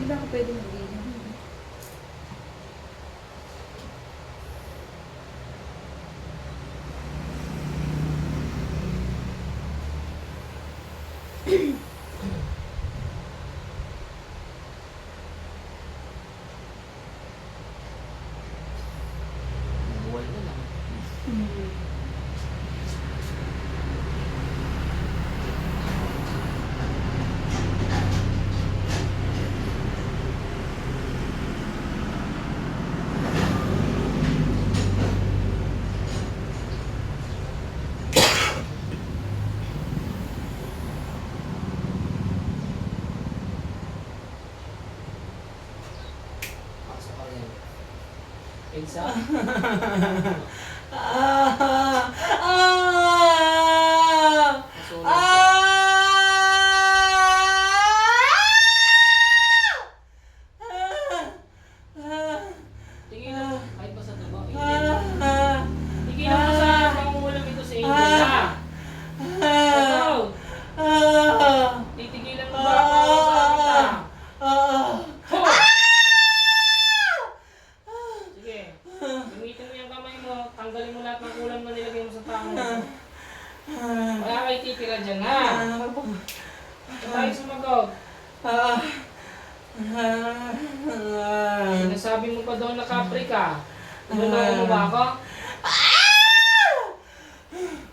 ba ako pwede mag-inom? Buhay na lang. Pasok ka rin. Elsa? Nasulat ka. Tingin mo, kahit ba sa trabaho, tingin mo sa pangungulam ito sa Angel, ha? Totoo. Titigilan mo ba ako sa kita? Ho! Sige, gamitin mo yung kamay mo, tanggalin mo lahat ng ulam na nilagay mo sa tao mo. Wala kayo titira dyan, ha? Ito tayo sumagod. Sinasabi mo pa daw na kapre ka. Niloloko mo ba ako?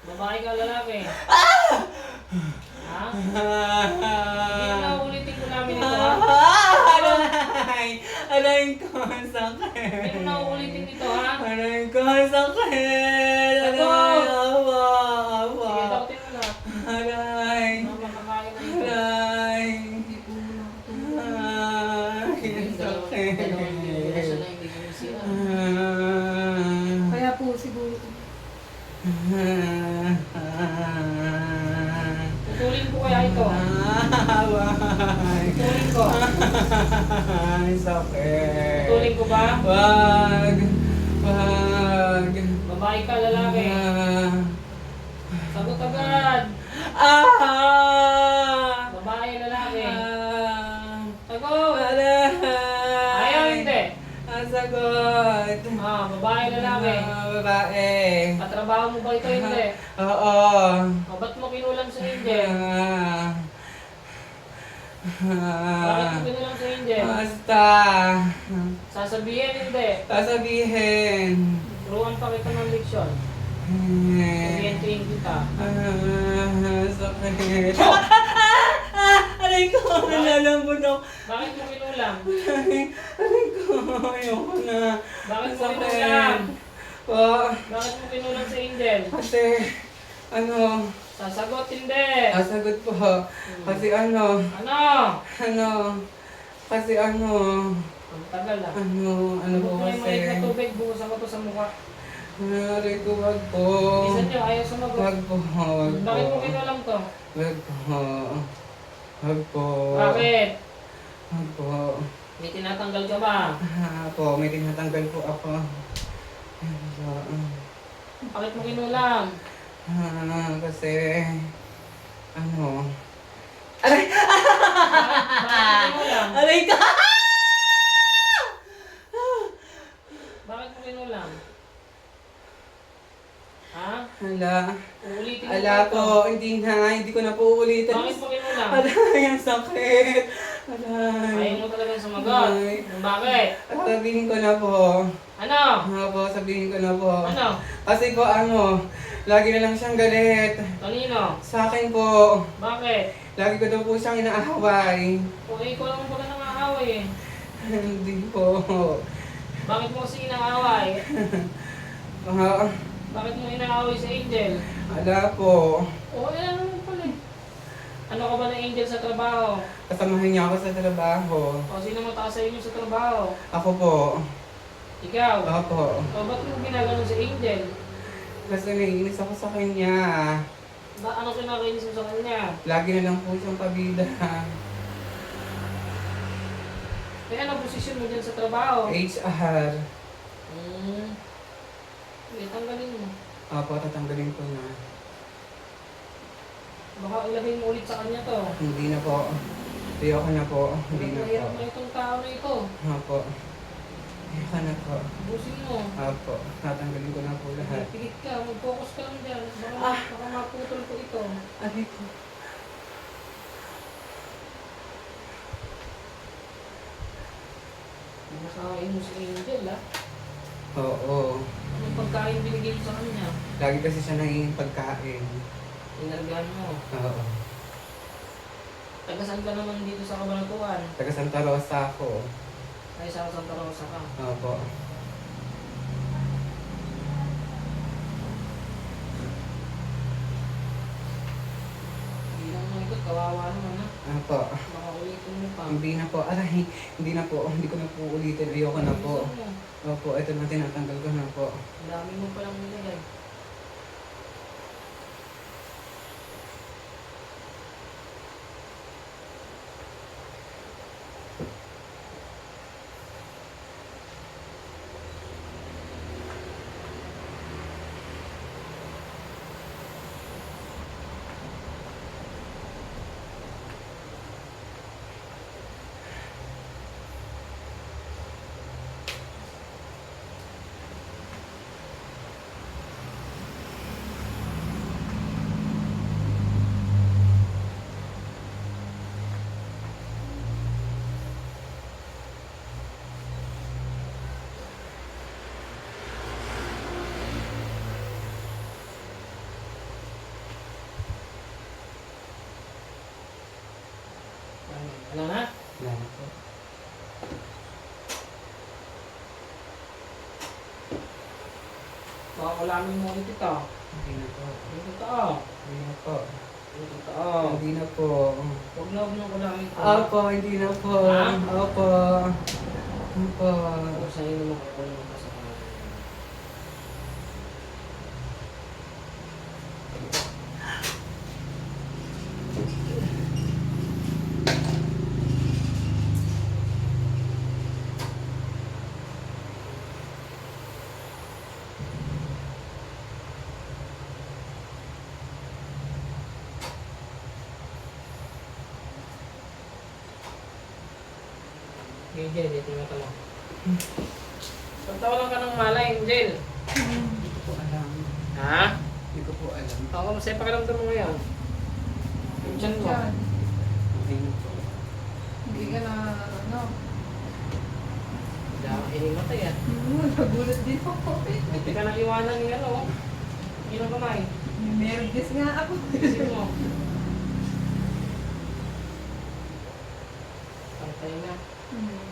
Babae ka o lalaki? Ha? Hindi na nauulitin ko namin ito, ha? Aray ko, Hindi sakit. mo nauulitin ito, ha? Aray ko, sakit. Ako! Aray, awa, awa. Sige, dakutin mo na. Aray. Mga makakain na ito. Aray. Hindi po muna ako tulog. Aray, sakit. Relasyon na hindi sinisira. Kaya po siguro. Tutulin ko kaya ito. Away. Tutulin ko. Ay, sakit. Tutulin ko ba? Wag. Wag. Babae ka, lalaki. Sagot agad. Babae, lalaki. Sagot. Ayaw, hindi. Ang sagot. Babae, lalaki. Babae. Katrabaho mo ba ito, hindi? Oo. O, ba't mo kinulam sa Angel? Bakit mo kinulam sa Angel? Basta. Sasabihin, hindi. Sasabihin. Turuan pa kita ng leksyon. Sabihin kita. Sakit. Aray ko, nalalambot ako. Bakit mo kinulam? Aray ko, ayoko na. Bakit mo Sakit. kinulam? Po, Bakit mo kinulam sa Angel? kasi, ano, Sasagot, hindi. sagot po. Kasi ano, kasi ano, Ang tagal ah. ano po Huwag mo yung maliit na kasi. tubig, buhusan ko to sa mukha. Aray ko, wag po. Isa nyo, ayaw sumagot. Wag po, wag po. Bakit mo kinulam to? Wag po. Wag po. Bakit? Wag po. May tinatanggal ka ba? Po, may tinatanggal po ako. Bakit mo kinulam? Kasi, ano, aray! Bakit mo kinulam? Aray ka! Bakit mo kinulam? Ha? Hala, Uulitin mo ala ba ito? po, hindi ko na po ulitin. Bakit mo kinulam? Aray, ang sakit. Aray. Ayaw mo talagang sumagot. Ay. Bakit? Sabihin ko na po. Ano? Po, sabihin ko na po. Ano? Kasi po, lagi na lang siyang galit. Kanino? Sa akin po, Bakit? lagi ko daw po siyang inaahaway. O ikaw lang pala nangaaway eh. Hindi po. Bakit mo kasi inaaway? Ah, Bakit mo inaaway sa Angel? ala po. O ano naman pala eh. Ano ka ba ng Angel sa trabaho? Kasamahan niya ako sa trabaho. O sino mataas sa inyo sa trabaho? Ako po. Ikaw? Opo. O ba't mo ginaganon sa Angel? Kasi naiinis ako sa kanya. Ano kinakainis mo sa kanya? Lagi na lang po siyang pabida. Eh ano posisyon mo dyan sa trabaho? HR. Sige, tanggalin mo. Opo, tatanggalin ko na. Baka ilagay mo ulit sa kanya to. Hindi na po. Ayoko na po. Hindi na po. Hirap na itong tao na ito. Opo. Ayoko na po. Busin mo. Opo. Tatanggalin ko na po lahat. Pigit ka, mag-focus ka lang dyan. Baka maputol ko ito. Aray ko. Masakain mo si Angel, ha? Oo. Anong pagkain binigay mo sa kanya? Lagi kasi siya nangingin pagkain. Inargahan mo. Oo. Tagasan ka naman dito sa Kabanatuan. Taga Santa Rosa ako. Ay, sa Santa Rosa ka. Opo. Hindi lang mo ito, kawawa naman, ha? Opo. Baka ulitin mo pa. Hindi na po. Aray. Hindi na po. Hindi ko na po ulitin. Ayoko na po. Bilisan mo. Opo. Ito na tinatanggal ko na po. Ang dami mo palang nilagay. Ano na? Wala na po. Baka kulamin mo ulit ito. Hindi na po. Hindi totoo. Hindi na po. Hindi totoo. Hindi na po. Huwag na huwag nang kulamin ko. Opo. Hindi na po. Ha? Opo. Opo. Huwag sa'yo naman kukunin mo pa sa kanila. Angel, dito na ka lang. Pagtawalan ka ng malay, Angel. Hindi ko po alam. Ha? Hindi ko po alam. Ako, masaya pakiramdam mo ngayon. Yung tiyan mo. Diyan. Okay na po. Hindi ka na, ano. Hindi ako hinimatay ah. Nagulat din ako. Hindi ka nang iwanan ni ano. Ilang kamay. Nervous nga ako. Isip mo. Pantay na. Hmm.